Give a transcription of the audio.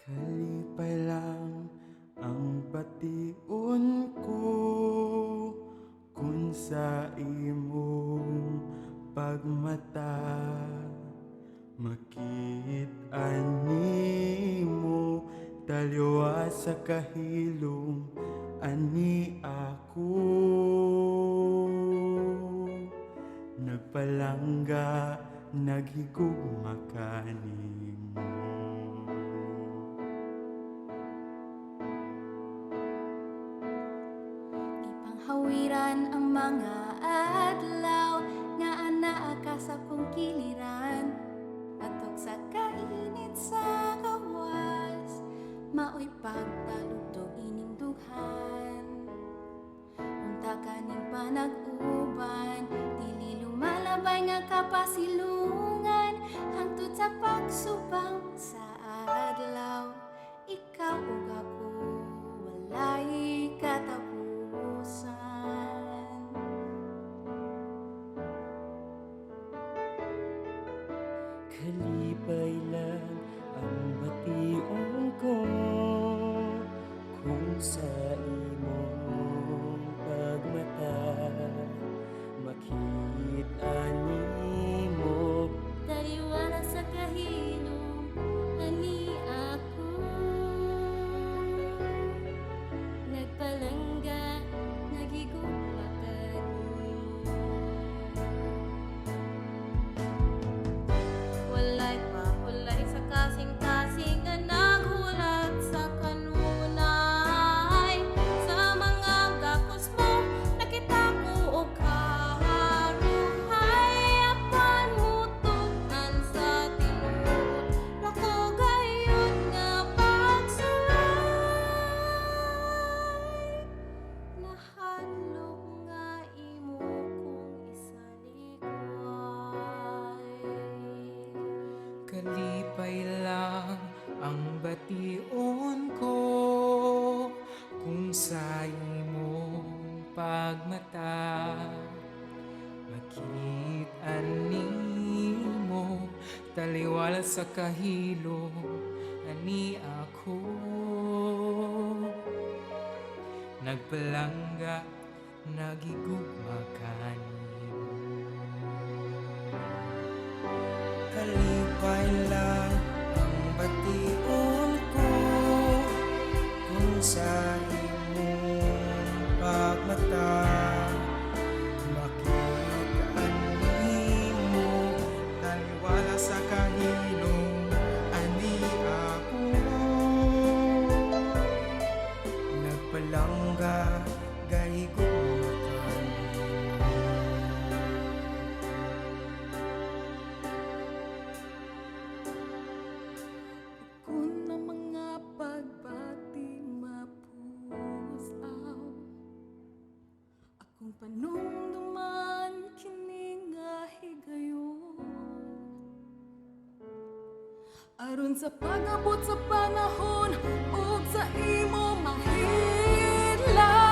Kalipay lang ang bation ko kung sa imong pagmata. Makit-an nimo taliwa sa kahilom ani ako. Nagpalangga, naghigugma kanimo. Ipanghawiran ang mga adlaw nga anaa ka sa kong kiliran. Atog sa kainit sa gawas, maoy pagtalutog ining dughan. Unta kaning panag-uban, dili lumalabay nga kapasilungan. Hangtod sa pagsubang sa adlaw, ikaw ug ako walay katapusan. Kalipay lang ang bation ko kung sa imong pagmata. Makit-an nimo Taliwala sa kahilom, ani ako. Nagpalangga, nagigugma kanimo. Walay sa kasing-kasing nga naghulat sa kanunay. Sa mga gakos mo, nakita ko og kaharuhay. Apan mutukan sa tinuod, lako gayud nga pagsulay. Nahalog nga imo kong isalikway. Kalipay lang ang bation ko kung sa imong pagmata. Makit-an nimo taliwala sa kahilo ani ako. Nagpalangga, nagigugma kanimo. Kalipay lang ang bation ko kung sa imong pagmata. Makit-an nimo taliwala sa kahilom ani ako. Nagpalangga, gahigugma Kung ang mga pagbati mapusaw, akong panumduman kini nga higayon. Aron sa pag-abot sa panahon ug sa imo mahidlaw.